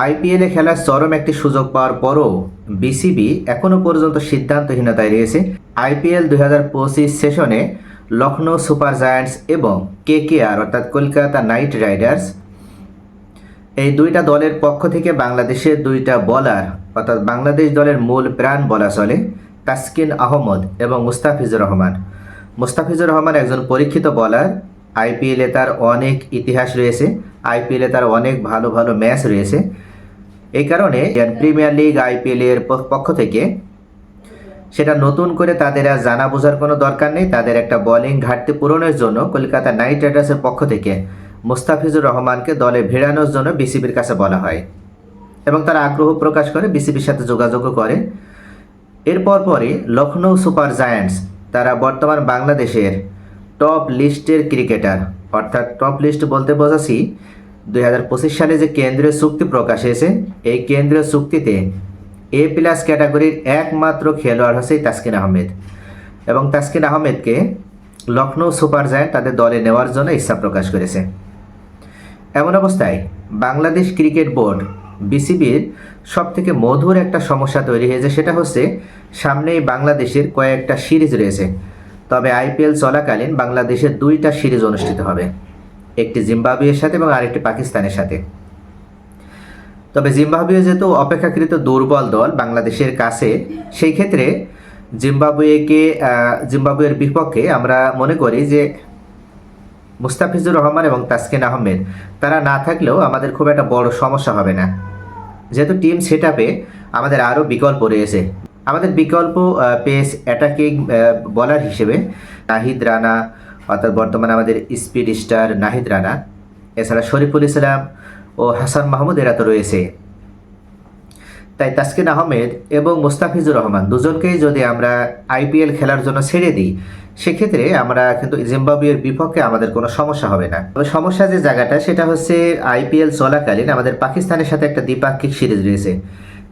আইপিএলে খেলার চরম একটি সুযোগ পাওয়ার পরও বিসিবি এখনও পর্যন্ত সিদ্ধান্তহীনতায় রয়েছে। আইপিএল 2025 সেশনে লখনৌ সুপার জায়ান্টস এবং কেকেআর অর্থাৎ কলকাতা নাইট রাইডার্স এই দুইটা দলের পক্ষ থেকে বাংলাদেশের দুইটা বলার অর্থাৎ বাংলাদেশ দলের মূল প্রাণ বলা চলে তাসকিন আহমদ এবং মুস্তাফিজুর রহমান। মুস্তাফিজুর রহমান একজন পরীক্ষিত বলার। আইপিএলে তার অনেক ইতিহাস রয়েছে, আইপিএলে তার অনেক ভালো ভালো ম্যাচ রয়েছে। এই কারণে প্রিমিয়ার লিগ আইপিএলের পক্ষ থেকে সেটা নতুন করে তাদের আর জানা বোঝার কোনো দরকার নেই। তাদের একটা বোলিং ঘাটতি পূরণের জন্য কলকাতা নাইট রাইডার্সের পক্ষ থেকে মুস্তাফিজুর রহমানকে দলে ভেড়ানোর জন্য বিসিবির কাছে বলা হয় এবং তারা আগ্রহ প্রকাশ করে, বিসিবির সাথে যোগাযোগও করে। এরপর পরে লখনৌ সুপার জায়ান্টস তারা বর্তমান বাংলাদেশের টপ লিস্টের ক্রিকেটার, অর্থাৎ টপ লিস্ট বলতে বোঝাচ্ছি 2025 সালে যে কেন্দ্রীয় চুক্তি প্রকাশ হয়েছে, এই কেন্দ্রীয় চুক্তিতে A+ ক্যাটাগরির একমাত্র খেলোয়াড় হচ্ছে তাসকিন আহমেদ এবং তাসকিন আহমেদকে লখনৌ সুপার জায়ান্ট তাদের দলে নেওয়ার জন্য ইচ্ছা প্রকাশ করেছে। এমন অবস্থায় বাংলাদেশ ক্রিকেট বোর্ড বিসিবির সবথেকে মধুর একটা সমস্যা তৈরি হয়েছে, সেটা হচ্ছে সামনেই বাংলাদেশের কয়েকটা সিরিজ রয়েছে। তবে আইপিএল চলাকালীন বাংলাদেশের দুইটা সিরিজ অনুষ্ঠিত হবে, একটি জিম্বাবুয়ের সাথে এবং আরেকটি পাকিস্তানের সাথে। তবে জিম্বাবুয়ে যেহেতু অপেক্ষাকৃত দুর্বল দল বাংলাদেশের কাছে, সেই ক্ষেত্রে জিম্বাবুয়ের বিপক্ষে আমরা মনে করি যে মুস্তাফিজুর রহমান এবং তাসকিন আহমেদ তারা না থাকলেও আমাদের খুব একটা বড় সমস্যা হবে না, যেহেতু টিম সেট আপে আমাদের আরও বিকল্প রয়েছে। আমাদের বিকল্প পেস অ্যাটাকিং বলার হিসেবে নাহিদ রানা, অর্থাৎ বর্তমানে আমাদের স্পিড স্টার নাহিদ রানা, এছাড়া শরীফুল ইসলাম ও হাসান মাহমুদ এরা তো রয়েছে। তাই তাসকিন আহমেদ এবং মুস্তাফিজুর রহমান দুজনকেই যদি আমরা আইপিএল খেলার জন্য ছেড়ে দিই, সেক্ষেত্রে আমরা কিন্তু জিম্বাবুয়ের বিপক্ষে আমাদের কোনো সমস্যা হবে না। তবে সমস্যা যে জায়গাটা সেটা হচ্ছে আইপিএল চলাকালীন আমাদের পাকিস্তানের সাথে একটা দ্বিপাক্ষিক সিরিজ রয়েছে,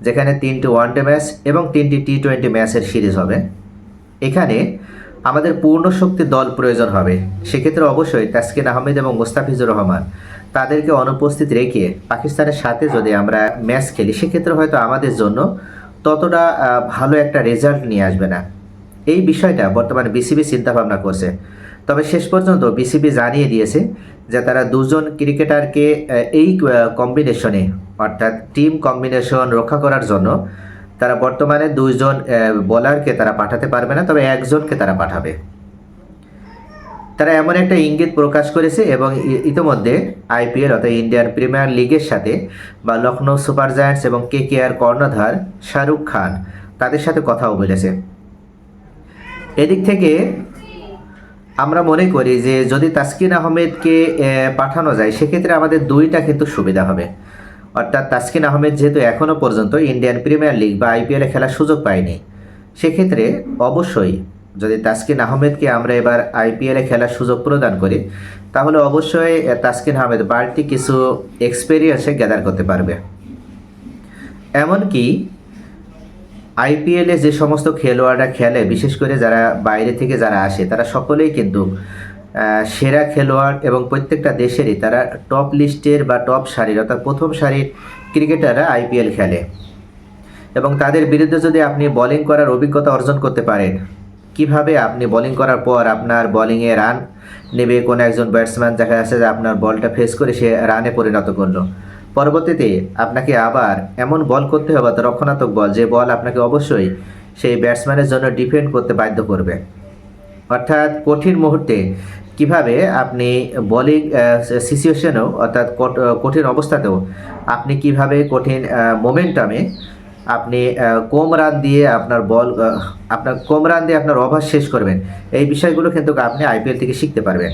যেখানে 3টি ওয়ানডে ম্যাচ এবং 3টি টি20 ম্যাচের সিরিজ হবে। এখানে আমাদের পূর্ণ শক্তির দল প্রয়োজন হবে। সেক্ষেত্রে অবশ্যই তাসকিন আহমেদ এবং মুস্তাফিজুর রহমান তাদেরকে অনুপস্থিত রেখে পাকিস্তানের সাথে যদি আমরা ম্যাচ খেলি, সেক্ষেত্রে হয়তো আমাদের জন্য ততটা ভালো একটা রেজাল্ট নিয়ে আসবে না। এই বিষয়টা বর্তমানে বিসিবি চিন্তাভাবনা করছে। তবে শেষ পর্যন্ত বিসিবি জানিয়ে দিয়েছে যে তারা দুজন ক্রিকেটারকে এই কম্বিনেশনে অর্থাৎ টিম কম্বিনেশন রক্ষা করার জন্য তারা বর্তমানে দুইজন বোলারকে তারা পাঠাতে পারবে না, তবে একজনকে তারা পাঠাবে। তারা এমন একটা ইঙ্গিত প্রকাশ করেছে এবং ইতিমধ্যে আইপিএল অর্থাৎ ইন্ডিয়ান প্রিমিয়ার লিগের সাথে বা লখনৌ সুপার জায়ান্টস এবং কেকেআর কর্ণধার শাহরুখ খান তাদের সাথে কথাও বলেছে। এদিক থেকে আমরা মনে করি যে যদি তাসকিন আহমেদকে পাঠানো যায়, সেক্ষেত্রে আমাদের দুইটা কিন্তু সুবিধা হবে। অর্থাৎ তাসকিন আহমেদ যেহেতু এখনও পর্যন্ত ইন্ডিয়ান প্রিমিয়ার লিগ বা আইপিএলে খেলার সুযোগ পায়নি, সেক্ষেত্রে অবশ্যই যদি তাসকিন আহমেদকে আমরা এবার আইপিএলে খেলার সুযোগ প্রদান করি, তাহলে অবশ্যই তাসকিন আহমেদ বাড়তি কিছু এক্সপেরিয়েন্সে গ্যাদার করতে পারবে। এমনকি আইপিএলে যে সমস্ত খেলোয়াড়রা খেলে, বিশেষ করে যারা বাইরে থেকে যারা আসে, তারা সকলেই কিন্তু সেরা খেলোয়াড় এবং প্রত্যেকটা দেশেরই তারা টপ লিস্টের বা টপ সারির অর্থাৎ প্রথম সারির ক্রিকেটাররা আইপিএল খেলে এবং তাদের বিরুদ্ধে যদি আপনি বোলিং করার অভিজ্ঞতা অর্জন করতে পারেন, কিভাবে আপনি বোলিং করার পর আপনার বোলিংয়ে রান নেবে কোনো একজন ব্যাটসম্যান, দেখা যাচ্ছে যে আপনার বলটা ফেস করে সে রানে পরিণত করলো, পরবর্তীতে আপনাকে আবার এমন বল করতে হবে রক্ষণাত্মক বল, যে বল আপনাকে অবশ্যই সেই ব্যাটসম্যানের জন্য ডিফেন্ড করতে বাধ্য করবে। অর্থাৎ কঠিন মুহূর্তে কিভাবে আপনি বোলিং সিচুয়েশনেও অর্থাৎ কঠিন অবস্থাতেও আপনি কিভাবে কঠিন মোমেন্টামে আপনি কম রান দিয়ে আপনার ওভার শেষ করবেন, এই বিষয়গুলো কিন্তু আপনি আইপিএল থেকে শিখতে পারবেন।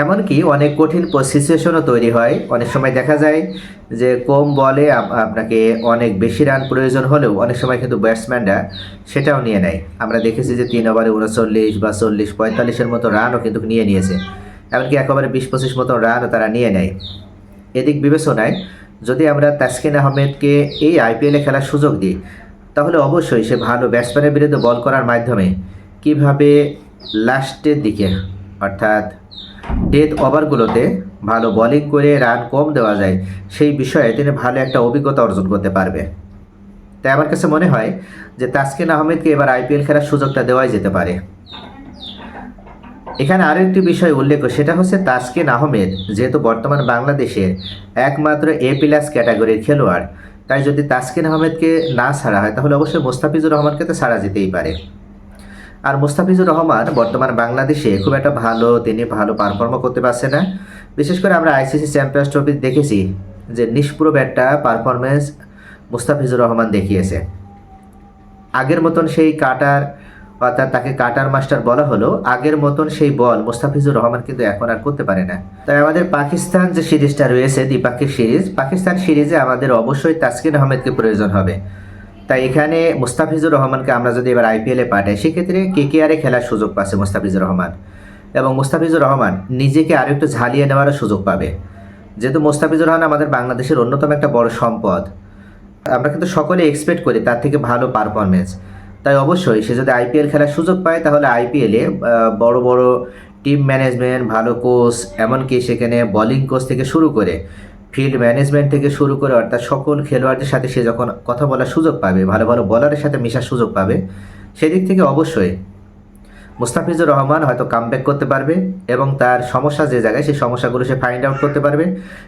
এমনকি অনেক কঠিন সিচুয়েশনও তৈরি হয়। অনেক সময় দেখা যায় যে কম বলে আপনাকে অনেক বেশি রান প্রয়োজন হলেও অনেক সময় কিন্তু ব্যাটসম্যানরা সেটাও নিয়ে নেয়। আমরা দেখেছি যে 3 ওভারে 39 বা 40, 45-এর মতো রানও কিন্তু নিয়েছে। এমনকি একেবারে 20-25 মতো রানও তারা নিয়ে নেয়। এদিক বিবেচনায় যদি আমরা তাসকিন আহমেদকে এই আইপিএলে খেলার সুযোগ দিই, তাহলে অবশ্যই সে ভালো ব্যাটসম্যানের বিরুদ্ধে বল করার মাধ্যমে কিভাবে লাস্টের দিকে অর্থাৎ ডেথ ওভারগুলোতে ভালো বোলিং করে রান কম দেওয়া যায় সেই বিষয়ে তিনি ভালো একটা অভিজ্ঞতা অর্জন করতে পারবে। তাই আমার কাছে মনে হয় যে তাসকিন আহমেদকে এবার আইপিএল খেলার সুযোগটা দেওয়াই যেতে পারে। এখানে আরও একটি বিষয় উল্লেখ, সেটা হচ্ছে তাসকিন আহমেদ যেহেতু বর্তমান বাংলাদেশের একমাত্র A+ ক্যাটাগরির খেলোয়াড়, তাই যদি তাসকিন আহমেদকে না ছাড়া হয় তাহলে অবশ্যই মুস্তাফিজুর রহমানকে তো ছাড়া যেতেই পারে। আর মুস্তাফিজুর রহমান বর্তমান বাংলাদেশে খুব একটা তিনি ভালো পারফর্মও করতে পারছে না। বিশেষ করে আমরা আইসিসি চ্যাম্পিয়ন্স ট্রফি দেখেছি যে নিষ্প্রভ একটা পারফরমেন্স মুস্তাফিজুর রহমান দেখিয়েছে। আগের মতন সেই কাটার, অর্থাৎ তাকে কাটার মাস্টার বলা হলো, আগের মতন সেই বল মুস্তাফিজুর রহমান কিন্তু এখন আর করতে পারে না। তাই আমাদের পাকিস্তান যে সিরিজটা রয়েছে, দ্বিপাক্ষিক সিরিজ, পাকিস্তান সিরিজে আমাদের অবশ্যই তাসকিন আহমেদকে প্রয়োজন হবে। তাই এখানে মুস্তাফিজুর রহমানকে আমরা যদি এবার আইপিএলে পাঠাই, সেক্ষেত্রে KKR-এ খেলার সুযোগ পাচ্ছে মুস্তাফিজুর রহমান, এবং মুস্তাফিজুর রহমান নিজেকে আরও একটু ঝালিয়ে নেওয়ারও সুযোগ পাবে। যেহেতু মুস্তাফিজুর রহমান আমাদের বাংলাদেশের অন্যতম একটা বড় সম্পদ, আমরা কিন্তু সকলে এক্সপেক্ট করি তার থেকে ভালো পারফরমেন্স। তাই অবশ্যই সে যদি আইপিএল খেলার সুযোগ পায় তাহলে আইপিএলে বড় বড় টিম ম্যানেজমেন্ট, ভালো কোচ, এমনকি সেখানে বোলিং কোচ থেকে শুরু করে ফিল্ড ম্যানেজমেন্ট থেকে শুরু করে, অর্থাৎ সকল খেলোয়াড়দের সাথে সে যখন কথা বলার সুযোগ পাবে, ভালো ভালো বলারের সাথে মেশার সুযোগ পাবে, সেদিক থেকে অবশ্যই মুস্তাফিজুর রহমান হয়তো কামব্যাক করতে পারবে এবং তার সমস্যা যে জায়গায় সেই সমস্যাগুলো সে ফাইন্ড আউট করতে পারবে,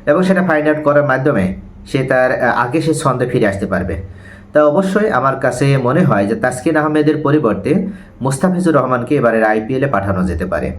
এবং সেটা ফাইন্ড আউট করার মাধ্যমে সে তার আগে সে ছন্দে ফিরে আসতে পারবে। তা অবশ্যই আমার কাছে মনে হয় যে তাসকিন আহমেদের পরিবর্তে মুস্তাফিজুর রহমানকে এবারের আইপিএলে পাঠানো যেতে পারে।